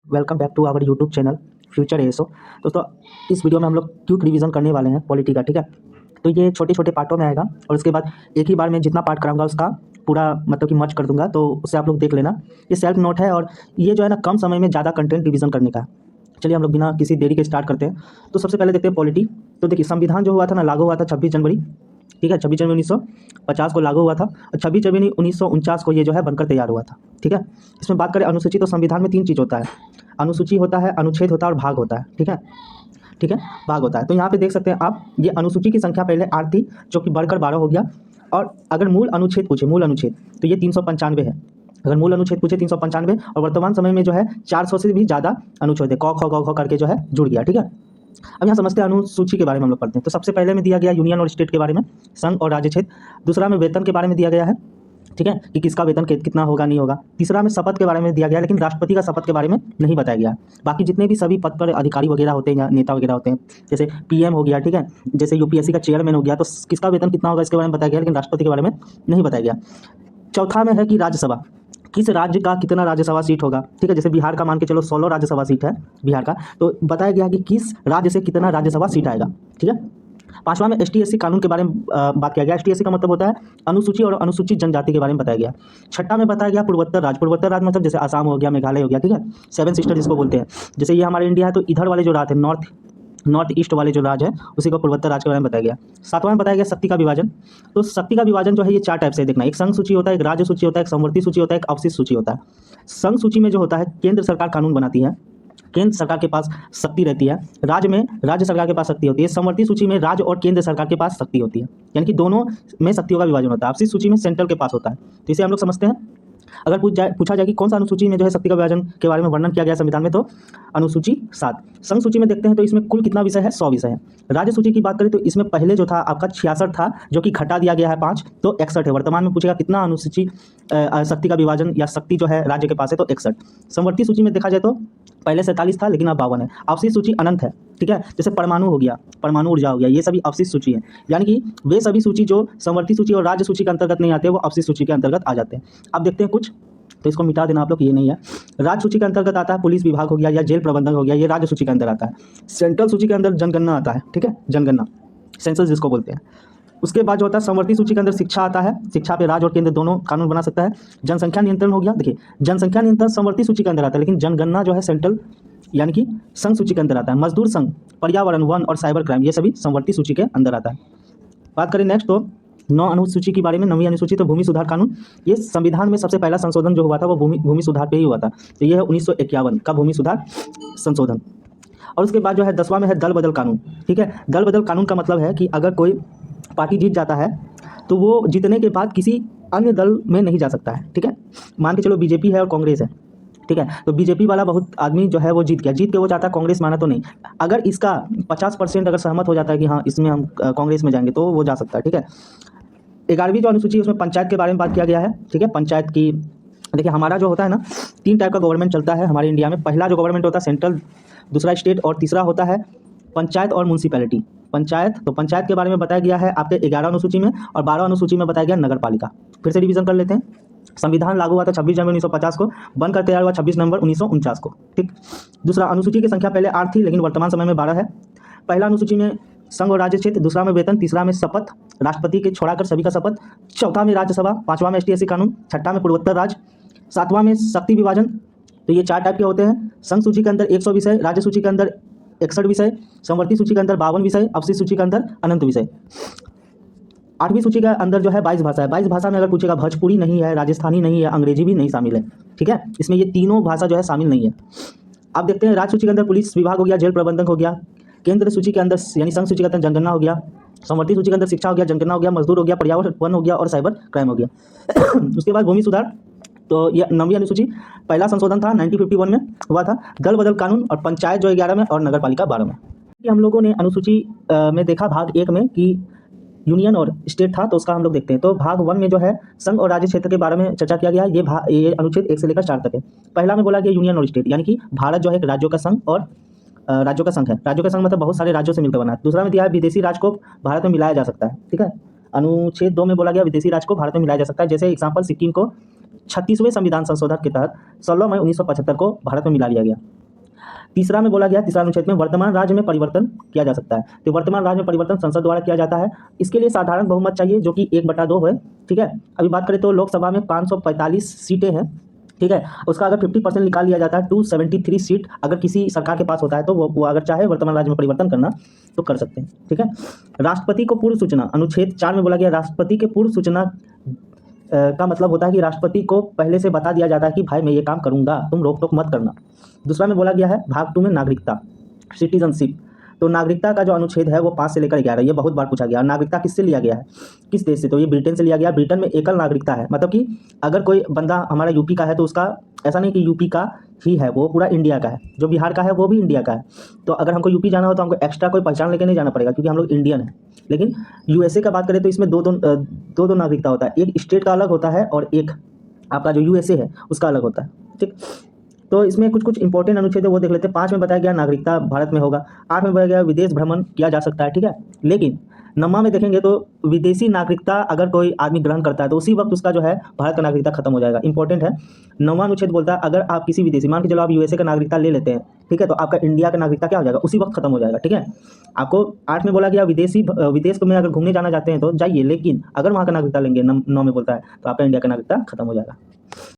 Welcome back to our YouTube channel future SO. दोस्तों, इस video में हम लोग क्विक रिवीजन करने वाले हैं पॉलिटी का। ठीक है, तो ये छोटे छोटे पार्टों में आएगा और उसके बाद एक ही बार में जितना पार्ट कराऊंगा उसका पूरा मतलब कि मर्ज कर दूंगा, तो उससे आप लोग देख लेना। ये सेल्फ नोट है और ये जो है ना कम समय में ज़्यादा कंटेंट रिवीजन करने का है। चलिए हम लोग बिना किसी देरी के स्टार्ट करते हैं। तो सबसे पहले देखते हैं पॉलिटी। तो देखिए, संविधान जो हुआ था ना, लागू हुआ था 26 जनवरी। ठीक है, 26 जनवरी 1950 को लागू हुआ था और 26 जनवरी 1949 को ये जो है बनकर तैयार हुआ था। ठीक है, इसमें बात करें अनुसूची, तो संविधान में तीन चीज़ होता है। अनुसूची होता है, अनुच्छेद होता है और भाग होता है। ठीक है, ठीक है, भाग होता है। तो यहाँ पे देख सकते हैं आप, ये अनुसूची की संख्या पहले 8 थी जो कि बढ़कर 12 हो गया। और अगर मूल अनुच्छेद पूछे, मूल अनुच्छेद, तो ये 395 है। अगर मूल अनुच्छेद पूछे 395, और वर्तमान समय में जो है 400 से भी ज़्यादा अनुच्छेद है, क ख ग घ करके जो है जुड़ गया। ठीक है, अब यहाँ समझते हैं अनुसूची के बारे में हम लोग पढ़ते हैं। तो सबसे पहले में दिया गया यूनियन और स्टेट के बारे में, संघ और राज्य क्षेत्र। दूसरा में वेतन के बारे में दिया गया है। ठीक है, कि किसका वेतन कितना होगा नहीं होगा। तीसरा में शपथ के बारे में दिया गया, लेकिन राष्ट्रपति का शपथ के बारे में नहीं बताया गया। बाकी जितने भी सभी पद पर अधिकारी वगैरह होते हैं या नेता वगैरह होते हैं, जैसे पीएम हो गया, ठीक है, जैसे यूपीएससी का चेयरमैन हो गया, तो किसका वेतन कितना होगा इसके बारे में बताया गया, लेकिन राष्ट्रपति के बारे में नहीं बताया गया। चौथा में है कि राज्यसभा, किस राज्य का कितना राज्यसभा सीट होगा। ठीक है, जैसे बिहार का मान के चलो 16 राज्यसभा सीट है बिहार का, तो बताया गया कि किस राज्य से कितना राज्यसभा सीट आएगा। ठीक है, पांचवा में एसटी/एससी कानून के बारे में बात किया गया। एसटी/एससी का मतलब होता है अनुसूची और अनुसूचित जनजाति के बारे में बताया गया। छठा में बताया गया पूर्वोत्तर राज्य। पूर्वोत्तर राज्य मतलब जैसे असम हो गया, मेघालय हो गया। ठीक है, 7 सिस्टर जिसको बोलते हैं। जैसे ये हमारे इंडिया है, तो इधर वाले जो राज्य है, नॉर्थ ईस्ट वाले जो राज्य है, उसी को पूर्वोत्तर राज्य के बारे में बताया गया। सातवां में बताया गया शक्ति का विभाजन। तो शक्ति का विभाजन जो है ये 4 टाइप से देखना, एक संघ सूची होता है, एक राज्य सूची होता है, एक समवर्ती सूची होता है, एक अवशिष्ट सूची होता है। संघ सूची में जो होता है केंद्र सरकार कानून बनाती है, केंद्र सरकार के पास शक्ति रहती है। राज्य में राज्य सरकार के पास शक्ति होती है। समवर्ती सूची में राज्य और केंद्र सरकार के पास शक्ति होती है, यानी कि दोनों में शक्तियों का विभाजन होता है। अवशिष्ट सूची में सेंट्रल के पास होता है। तो इसे हम लोग समझते हैं। अगर पूछा जाए कि कौन सा अनुसूची में जो है शक्ति का विभाजन के बारे में वर्णन किया गया संविधान में, तो अनुसूची 7। संघ सूची में देखते हैं तो इसमें कुल कितना विषय है, 100 विषय है। राज्य सूची की बात करें तो इसमें पहले जो था आपका 66 था, जो कि घटा दिया गया है 5, तो 61 है। वर्तमान में पूछेगा कितना अनुसूची शक्ति का विभाजन या शक्ति जो है राज्य के पास है, तो 61। समवर्ती सूची में देखा जाए तो पहले 47 था, लेकिन अब 52 है। अवशिष्ट सूची अनंत है। ठीक है, जैसे परमाणु हो गया, परमाणु ऊर्जा हो गया, ये सभी अवशिष्ट सूची है। यानी कि वे सभी सूची जो समवर्ती सूची और राज्य सूची के अंतर्गत नहीं आते, वो अवशिष्ट सूची के अंतर्गत आ जाते हैं। अब देखते हैं कुछ, तो इसको मिटा देना आप लोग, ये नहीं है। राज्य सूची के अंतर्गत आता है पुलिस विभाग हो गया या जेल प्रबंधन हो गया, ये राज्य सूची के अंदर आता है। सेंट्रल सूची के अंदर जनगणना आता है। ठीक है, जनगणना, सेंसस जिसको बोलते हैं। उसके बाद जो होता है समवर्ती सूची के अंदर शिक्षा आता है। शिक्षा पे राज्य और केंद्र दोनों कानून बना सकता है। जनसंख्या नियंत्रण हो गया। देखिए, जनसंख्या नियंत्रण समवर्ती सूची के अंदर आता है, लेकिन जनगणना जो है सेंट्रल यानी कि संघ सूची के अंदर आता है। मजदूर संघ, पर्यावरण, वन और साइबर क्राइम, ये सभी समवर्ती सूची के अंदर आता है। बात करें नेक्स्ट, तो 9 अनुसूची के बारे में। 9वीं अनुसूची तो भूमि सुधार कानून। ये संविधान में सबसे पहला संशोधन जो हुआ था वो भूमि सुधार पे ही हुआ था। तो ये है 1951 का भूमि सुधार संशोधन। और उसके बाद जो है 10वां में है दल बदल कानून। ठीक है, दल बदल कानून का मतलब है कि अगर कोई पार्टी जीत जाता है तो वो जीतने के बाद किसी अन्य दल में नहीं जा सकता है। ठीक है, मान के चलो बीजेपी है और कांग्रेस है। ठीक है, तो बीजेपी वाला बहुत आदमी जो है वो जीत गया, जीत के वो चाहता है कांग्रेस माना तो नहीं। अगर इसका 50% अगर सहमत हो जाता है कि हाँ इसमें हम कांग्रेस में जाएंगे, तो वो जा सकता है। ठीक है, 11वीं जो अनुसूची है उसमें पंचायत के बारे में बात किया गया है। ठीक है, पंचायत की देखिए, हमारा जो होता है ना, 3 टाइप का गवर्नमेंट चलता है हमारे इंडिया में। पहला जो गवर्नमेंट होता है सेंट्रल, दूसरा स्टेट और तीसरा होता है पंचायत और म्यूनसिपैलिटी। पंचायत, तो पंचायत के बारे में बताया गया है आपके 11 अनुसूची में, और 12 अनुसूची में बताया गया नगर पालिका। फिर से रिवीजन कर लेते हैं। संविधान लागू हुआ था 26 जनवरी 1950 को, बनकर तैयार हुआ 26 नवंबर 1949 को। ठीक, दूसरा, अनुसूची की संख्या पहले 8 थी, लेकिन वर्तमान समय में 12 है। पहला अनुसूची में संघ और राज्य क्षेत्र, दूसरा में वेतन, तीसरा में शपथ, राष्ट्रपति के छोड़ाकर सभी का शपथ, चौथा में राज्यसभा, पांचवा में एसटी/एससी कानून, छठा में पूर्वोत्तर राज्य, सातवां में शक्ति विभाजन। तो ये 4 टाइप के होते हैं। संघ सूची के अंदर 100 विषय, राज्य सूची के अंदर 61 विषय, समवर्ती सूची के अंदर 52 विषय, अवशिष्ट सूची के अंदर अनंत विषय। 8वीं सूची के अंदर जो है 22 भाषा है। 22 भाषा में अगर पूछेगा भोजपुरी नहीं है, राजस्थानी नहीं है, अंग्रेजी भी नहीं शामिल है। ठीक है, इसमें ये तीनों भाषा जो है शामिल नहीं है। अब देखते हैं, राज्य सूची के अंदर पुलिस विभाग हो गया, जेल प्रबंधक हो गया। केंद्र सूची के अंदर यानी संघ सूची के अंदर जनगणना हो गया। समवर्ती सूची के अंदर शिक्षा हो गया, जनगणना हो गया, मजदूर हो गया, पर्यावरण, वन हो गया और साइबर क्राइम हो गया। उसके बाद भूमि सुधार, तो ये 9वीं अनुसूची, पहला संशोधन था 1951 में हुआ था। दल बदल कानून और पंचायत जो 11 में और नगर पालिका 12 में। हम लोगों ने अनुसूची में देखा भाग 1 में कि यूनियन और स्टेट था, तो उसका हम लोग देखते हैं। तो भाग 1 में जो है संघ और राज्य क्षेत्र के बारे में चर्चा किया गया है। ये अनुच्छेद 1 से लेकर 4 तक है। पहला में बोला गया यूनियन और स्टेट, यानी कि भारत जो है एक राज्यों का संघ और राज्यों का संघ है। राज्यों का संघ मतलब बहुत सारे राज्यों से मिलकर बना है। दूसरा में दिया है विदेशी राज्य को भारत में मिलाया जा सकता है। ठीक है, अनुच्छेद 2 में बोला गया विदेशी राज्य को भारत में मिलाया जा सकता है। जैसे एग्जाम्पल, सिक्किम को 36वें संविधान संशोधन के तहत 16 मई 1975 को भारत में मिला लिया गया। तीसरा में बोला गया, तीसरा अनुच्छेद में वर्तमान राज्य में परिवर्तन किया जा सकता है। तो वर्तमान राज्य में परिवर्तन संसद द्वारा किया जाता है। इसके लिए साधारण बहुमत चाहिए जो कि 1/2 है, ठीक है। अभी बात करें तो लोकसभा में 545 सीटें हैं, ठीक है। उसका अगर 50% निकाल लिया जाता है 273 सीट अगर किसी सरकार के पास होता है तो वो अगर चाहे वर्तमान राज्य में परिवर्तन करना तो कर सकते हैं, ठीक है। राष्ट्रपति को पूर्व सूचना, अनुच्छेद 4 में बोला गया राष्ट्रपति के पूर्व सूचना का मतलब होता है कि राष्ट्रपति को पहले से बता दिया जाता है कि भाई मैं ये काम करूंगा, तुम रोक टोक मत करना। दूसरा में बोला गया है भाग 2 में नागरिकता, सिटीजनशिप। तो नागरिकता का जो अनुच्छेद है वो 5 से लेकर 11, ये बहुत बार पूछा गया। और नागरिकता किससे लिया गया है, किस देश से, तो ये ब्रिटेन से लिया गया। ब्रिटेन में एकल नागरिकता है, मतलब कि अगर कोई बंदा हमारा यूपी का है तो उसका ऐसा नहीं कि यूपी का ही है, वो पूरा इंडिया का है। जो बिहार का है वो भी इंडिया का है। तो अगर हमको यूपी जाना हो तो हमको एक्स्ट्रा कोई पहचान लेके नहीं जाना पड़ेगा क्योंकि हम लोग इंडियन हैं। लेकिन यूएसए का बात करें तो इसमें दो नागरिकता होता है, एक स्टेट का अलग होता है और एक आपका जो यूएसए है उसका अलग होता है, ठीक। तो इसमें कुछ कुछ इंपॉर्टेंट अनुच्छेद है वो देख लेते हैं। 5 में बताया गया नागरिकता भारत में होगा। 8 में बताया गया विदेश भ्रमण किया जा सकता है, ठीक है। लेकिन 9वां में देखेंगे तो विदेशी नागरिकता अगर कोई आदमी ग्रहण करता है तो उसी वक्त उसका जो है भारत का नागरिकता खत्म हो जाएगा। इंपॉर्टेंट है। 9वां अनुच्छेद बोलता है अगर आप किसी विदेशी, मान के चलो आप यूएसए का नागरिकता ले लेते हैं, ठीक है, तो आपका इंडिया का नागरिकता क्या हो जाएगा, उसी वक्त खत्म हो जाएगा, ठीक है। आपको 8 में बोला गया विदेश में अगर घूमने जाना चाहते हैं तो जाइए, लेकिन अगर वहाँ का नागरिकता लेंगे, 9 में बोलता है, तो आपका इंडिया का नागरिकता खत्म हो जाएगा।